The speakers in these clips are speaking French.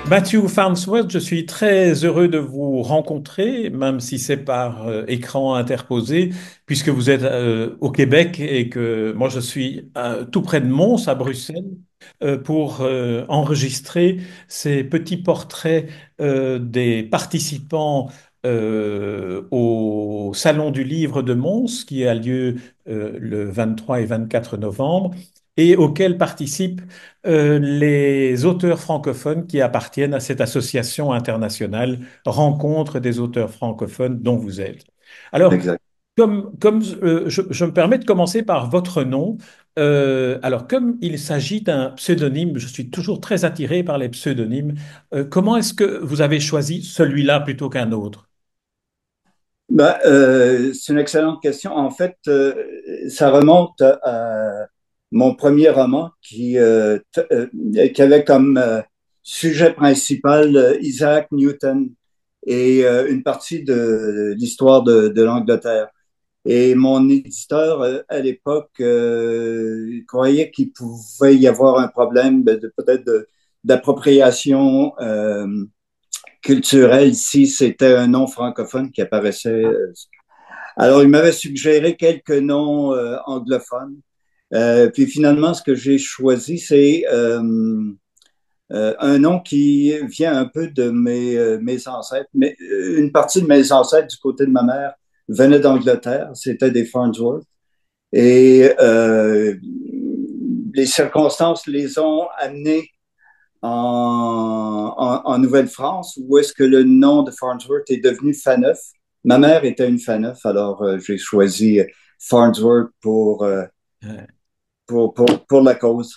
Matthew Farnsworth, je suis très heureux de vous rencontrer, même si c'est par écran interposé, puisque vous êtes au Québec et que moi je suis tout près de Mons, à Bruxelles, pour enregistrer ces petits portraits des participants au Salon du Livre de Mons, qui a lieu le 23 et 24 novembre, et auquel participent les auteurs francophones qui appartiennent à cette association internationale Rencontre des auteurs francophones dont vous êtes. Alors, Exact. je me permets de commencer par votre nom. Alors, comme il s'agit d'un pseudonyme, je suis toujours très attiré par les pseudonymes. Comment est-ce que vous avez choisi celui-là plutôt qu'un autre? C'est une excellente question. En fait, ça remonte à mon premier roman qui avait comme sujet principal Isaac Newton et une partie de l'histoire de l'Angleterre. Et mon éditeur, à l'époque, croyait qu'il pouvait y avoir un problème d'appropriation culturelle si c'était un nom francophone qui apparaissait. Alors, il m'avait suggéré quelques noms anglophones. Puis finalement, ce que j'ai choisi, c'est un nom qui vient un peu de mes ancêtres. Mais une partie de mes ancêtres du côté de ma mère venait d'Angleterre. C'était des Farnsworth. Et les circonstances les ont amenés en Nouvelle-France, où est-ce que le nom de Farnsworth est devenu Faneuf. Ma mère était une Faneuf, alors j'ai choisi Farnsworth pour la cause.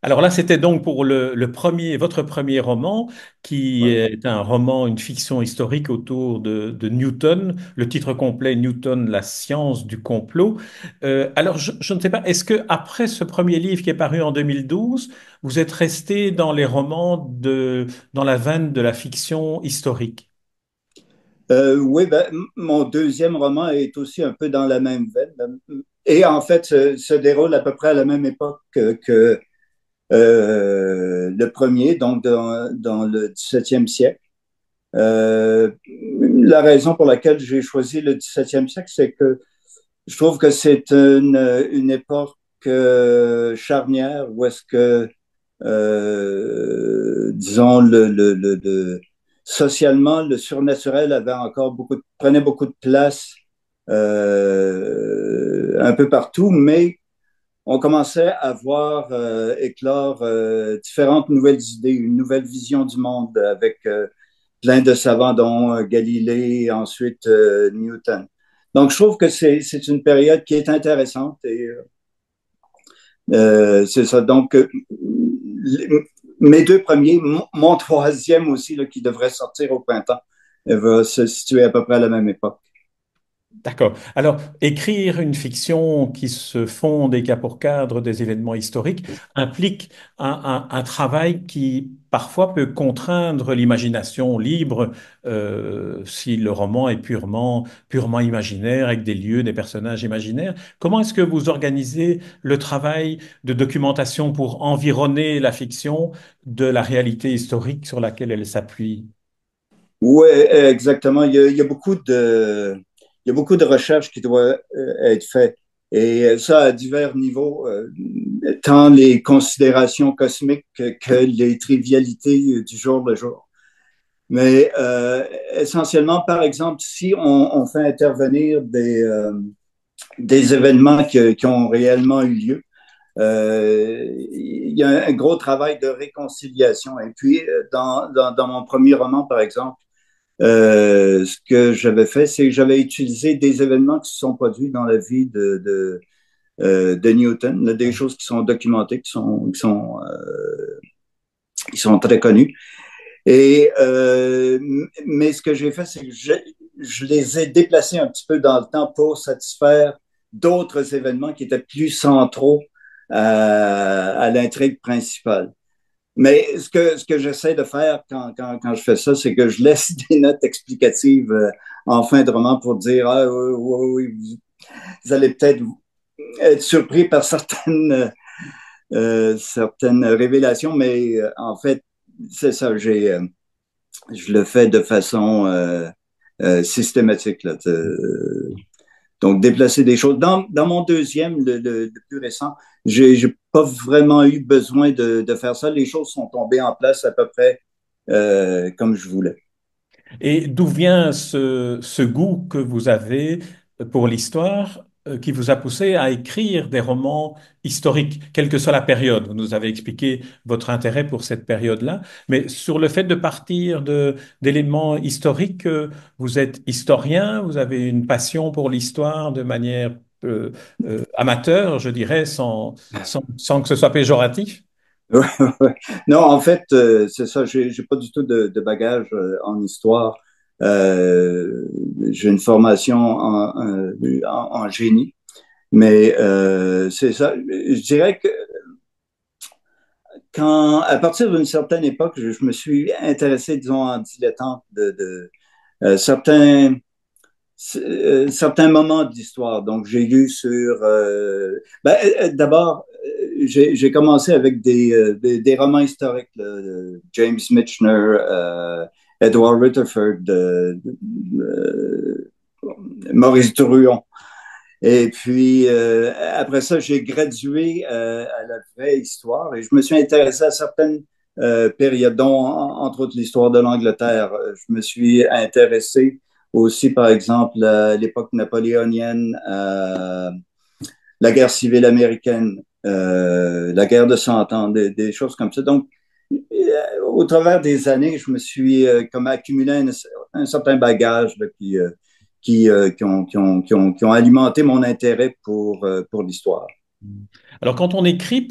Alors là, c'était donc pour le premier, votre premier roman, qui Ouais. est un roman, une fiction historique autour de Newton. Le titre complet, Newton, la science du complot. Alors, je ne sais pas, est-ce que après ce premier livre qui est paru en 2012, vous êtes resté dans les romans dans la veine de la fiction historique? Oui, mon deuxième roman est aussi un peu dans la même veine. Et en fait, se déroule à peu près à la même époque que le premier, donc dans le 17e siècle. Euh, la raison pour laquelle j'ai choisi le 17e siècle, c'est que je trouve que c'est une époque charnière où est-ce que, disons, socialement, le surnaturel avait encore prenait beaucoup de place un peu partout, mais on commençait à voir éclore différentes nouvelles idées, une nouvelle vision du monde avec plein de savants, dont Galilée, ensuite Newton. Donc, je trouve que c'est une période qui est intéressante et c'est ça. Donc, mes deux premiers, mon troisième aussi, là, qui devrait sortir au printemps, va se situer à peu près à la même époque. D'accord. Alors, écrire une fiction qui se fonde et qui a pour cadre des événements historiques implique un travail qui parfois peut contraindre l'imagination libre si le roman est purement imaginaire, avec des lieux, des personnages imaginaires. Comment est-ce que vous organisez le travail de documentation pour environner la fiction de la réalité historique sur laquelle elle s'appuie? Oui, exactement. Il y a beaucoup de recherches qui doivent être faites. Et ça à divers niveaux, tant les considérations cosmiques que les trivialités du jour le jour. Mais essentiellement, par exemple, si on fait intervenir des événements qui ont réellement eu lieu, il y a un gros travail de réconciliation. Et puis, dans mon premier roman, par exemple, ce que j'avais fait, c'est que j'avais utilisé des événements qui se sont produits dans la vie de Newton, là, des choses qui sont documentées, qui sont très connues. Et, mais ce que j'ai fait, c'est que je les ai déplacés un petit peu dans le temps pour satisfaire d'autres événements qui étaient plus centraux à l'intrigue principale. Mais ce que j'essaie de faire quand je fais ça, c'est que je laisse des notes explicatives en fin de roman pour dire, ah oui, oui, oui, vous allez peut-être être surpris par certaines révélations, mais en fait, c'est ça, je le fais de façon systématique. Là, donc, déplacer des choses. Dans mon deuxième, le plus récent, j'ai pas vraiment eu besoin de faire ça. Les choses sont tombées en place à peu près comme je voulais. Et d'où vient ce goût que vous avez pour l'histoire qui vous a poussé à écrire des romans historiques, quelle que soit la période? Vous nous avez expliqué votre intérêt pour cette période-là, mais sur le fait de partir d'éléments historiques, vous êtes historien, vous avez une passion pour l'histoire de manière amateur, je dirais, sans que ce soit péjoratif. Ouais, ouais. Non, en fait, c'est ça, j'ai pas du tout de bagage en histoire. Euh, j'ai une formation en génie, mais c'est ça. Je dirais que à partir d'une certaine époque, je me suis intéressé, disons, en dilettante de certains moments d'histoire. Donc, j'ai lu sur... d'abord, j'ai commencé avec des romans historiques, là, de James Michener, Edward Rutherford, Maurice Druon. Et puis, après ça, j'ai gradué à la vraie histoire et je me suis intéressé à certaines périodes, dont, entre autres, l'histoire de l'Angleterre. Je me suis intéressé aussi, par exemple, à l'époque napoléonienne, la guerre civile américaine, la guerre de Cent Ans, des choses comme ça. Donc, au travers des années, je me suis comme accumulé un certain bagage là, qui ont alimenté mon intérêt pour l'histoire. Alors, quand on écrit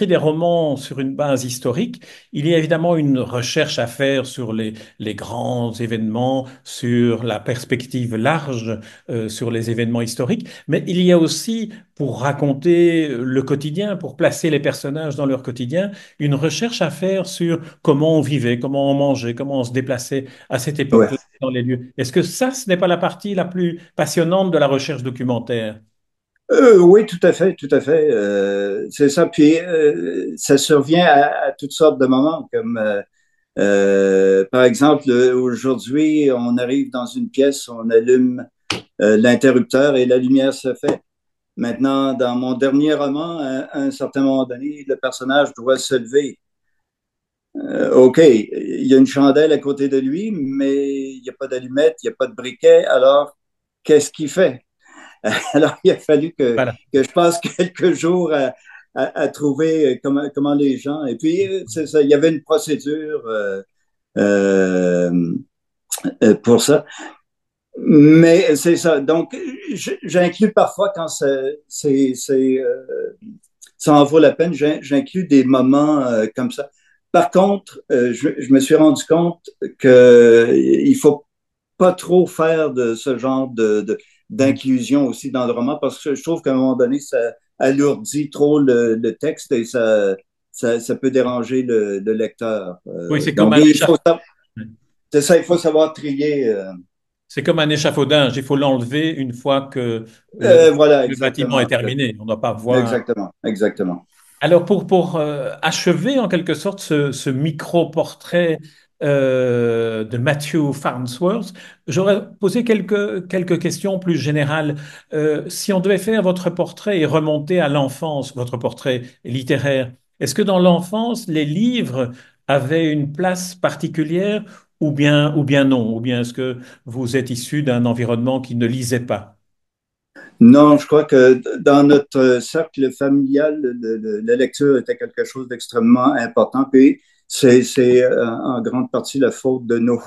des romans sur une base historique, il y a évidemment une recherche à faire sur les grands événements, sur la perspective large, sur les événements historiques, mais il y a aussi, pour raconter le quotidien, pour placer les personnages dans leur quotidien, une recherche à faire sur comment on vivait, comment on mangeait, comment on se déplaçait à cette Ouais. époque-là dans les lieux. Est-ce que ça, ce n'est pas la partie la plus passionnante de la recherche documentaire? Oui, tout à fait, tout à fait. C'est ça. Puis, ça survient à toutes sortes de moments, comme par exemple, aujourd'hui, on arrive dans une pièce, on allume l'interrupteur et la lumière se fait. Maintenant, dans mon dernier roman, à un certain moment donné, le personnage doit se lever. OK, il y a une chandelle à côté de lui, mais il n'y a pas d'allumette, il n'y a pas de briquet. Alors, qu'est-ce qu'il fait? Alors, il a fallu Voilà. que je passe quelques jours à trouver comment les gens. Et puis, c'est ça, il y avait une procédure euh, pour ça. Mais c'est ça. Donc, j'inclus parfois quand ça en vaut la peine, j'inclus des moments comme ça. Par contre, je me suis rendu compte qu'il faut pas trop faire de ce genre d'inclusion aussi dans le roman parce que je trouve qu'à un moment donné, ça alourdit trop le texte et ça peut déranger le lecteur. Oui, Donc, c'est ça, il faut savoir trier. c'est comme un échafaudage. Il faut l'enlever une fois que le, Voilà, le bâtiment est exactement. terminé. On ne doit pas voir. Exactement, exactement. Alors, pour achever en quelque sorte ce micro-portrait de Matthew Farnsworth, j'aurais posé quelques questions plus générales. Si on devait faire votre portrait et remonter à l'enfance, votre portrait littéraire, est-ce que dans l'enfance, les livres avaient une place particulière ou bien non? Ou bien est-ce que vous êtes issu d'un environnement qui ne lisait pas? Non, je crois que dans notre cercle familial, la lecture était quelque chose d'extrêmement important. Puis c'est en grande partie la faute de nos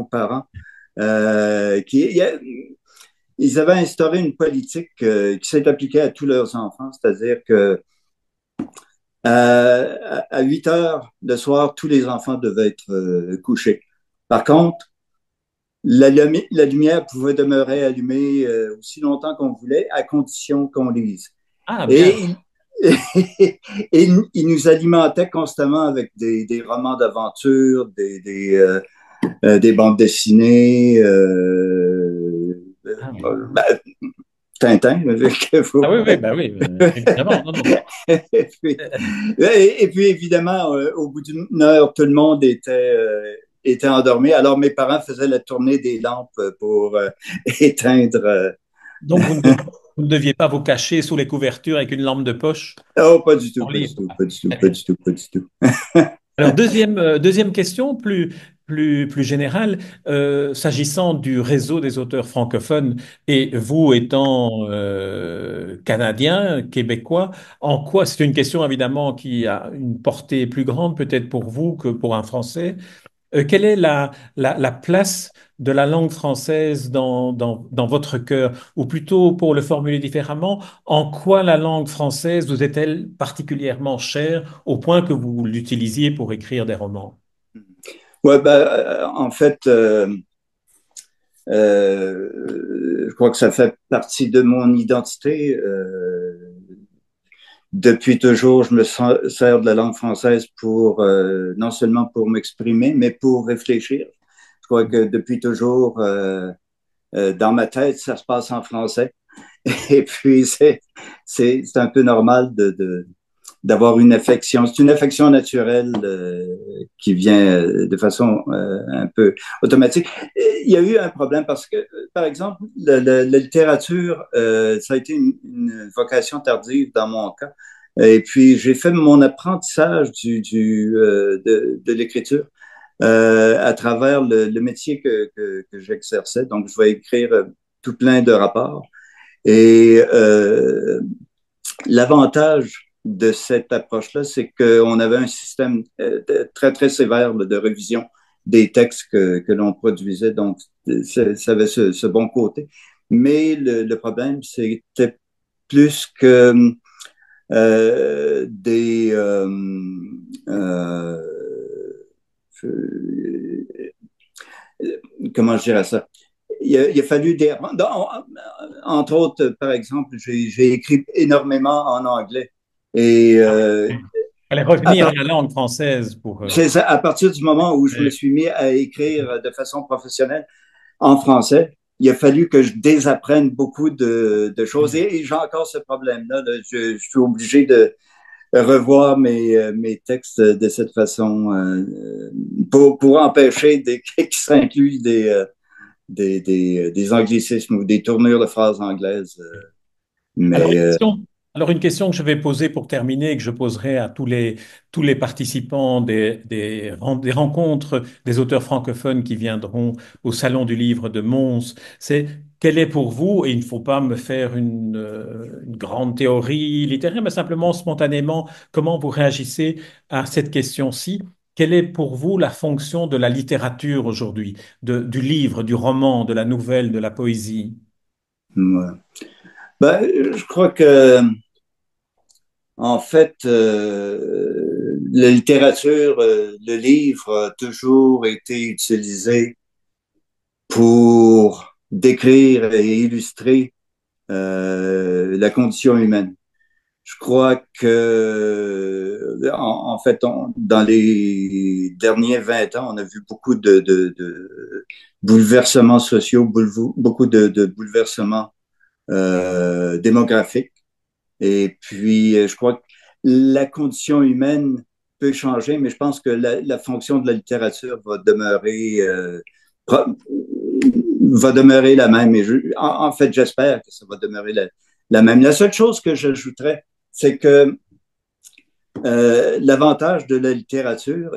parents ils avaient instauré une politique qui s'est appliquée à tous leurs enfants, c'est-à-dire que à 8 heures le soir, tous les enfants devaient être couchés. Par contre, la lumière pouvait demeurer allumée aussi longtemps qu'on voulait, à condition qu'on lise. Ah, Et bien. il nous alimentait constamment avec des romans d'aventure, des bandes dessinées. Ah, Ben, Tintin, avec vous. Ah oui, oui, bah oui, évidemment. Non, non. et, puis, et puis, évidemment, au bout d'une heure, tout le monde était endormi. Alors, mes parents faisaient la tournée des lampes pour éteindre. Donc, vous ne deviez pas vous cacher sous les couvertures avec une lampe de poche Oh, pas du tout, pour pas du lire. tout, pas du tout, pas du tout, pas du tout. Alors, deuxième question, plus générale, s'agissant du réseau des auteurs francophones, et vous étant canadien, québécois, en quoi, c'est une question évidemment qui a une portée plus grande peut-être pour vous que pour un Français, quelle est la place de la langue française dans votre cœur? Ou plutôt, pour le formuler différemment, en quoi la langue française vous est-elle particulièrement chère au point que vous l'utilisiez pour écrire des romans? Ouais, ben, en fait, je crois que ça fait partie de mon identité. Depuis toujours, je me sers de la langue française pour non seulement pour m'exprimer, mais pour réfléchir. Je crois que depuis toujours, dans ma tête, ça se passe en français. Et puis, c'est un peu normal d'avoir une affection. C'est une affection naturelle qui vient de façon un peu automatique. Il y a eu un problème parce que, par exemple, la littérature, ça a été une vocation tardive dans mon cas. Et puis, j'ai fait mon apprentissage de l'écriture à travers le métier que j'exerçais. Donc, je vais écrire tout plein de rapports. Et l'avantage de cette approche-là, c'est qu'on avait un système très, très sévère de révision des textes que l'on produisait. Donc, ça avait ce bon côté. Mais le problème, c'était plus que des... comment je dirais ça? Il a fallu des... Entre autres, par exemple, j'ai écrit énormément en anglais. Et Fallait à, revenir à part- la langue française pour... c'est ça, à partir du moment où je me suis mis à écrire de façon professionnelle en français, il a fallu que je désapprenne beaucoup de choses. Et j'ai encore ce problème-là. Là. Je suis obligé de revoir mes textes de cette façon pour empêcher qu'ils s'incluent des anglicismes ou des tournures de phrases anglaises. Alors, Mais une question que je vais poser pour terminer et que je poserai à tous les participants des rencontres des auteurs francophones qui viendront au Salon du Livre de Mons, c'est quelle est pour vous, et il ne faut pas me faire une grande théorie littéraire, mais simplement spontanément, comment vous réagissez à cette question-ci? Quelle est pour vous la fonction de la littérature aujourd'hui, du livre, du roman, de la nouvelle, de la poésie? ouais. Ben, je crois que en fait, la littérature, le livre a toujours été utilisé pour décrire et illustrer la condition humaine. Je crois que, en fait, dans les derniers 20 ans, on a vu beaucoup de bouleversements sociaux, beaucoup de bouleversements démographiques. Et puis, je crois que la condition humaine peut changer, mais je pense que la fonction de la littérature va demeurer la même. Et en fait, j'espère que ça va demeurer la même. La seule chose que j'ajouterais, c'est que l'avantage de la littérature,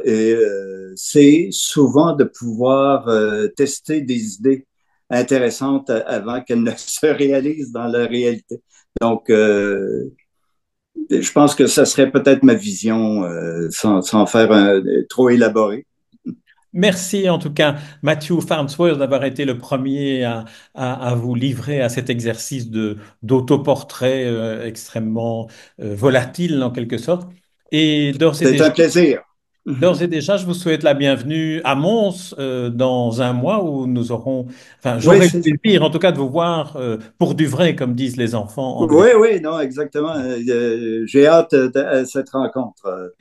c'est souvent de pouvoir tester des idées intéressantes avant qu'elles ne se réalisent dans la réalité. Donc, je pense que ça serait peut-être ma vision sans faire trop élaboré. Merci en tout cas, Matthew Farnsworth, d'avoir été le premier à vous livrer à cet exercice d'autoportrait extrêmement volatile en quelque sorte. Et C'est un plaisir. d'ores et déjà, je vous souhaite la bienvenue à Mons dans un mois où nous aurons, enfin, Oui, j'aurai le plaisir en tout cas de vous voir pour du vrai, comme disent les enfants anglais. oui, oui, non, exactement. J'ai hâte de cette rencontre.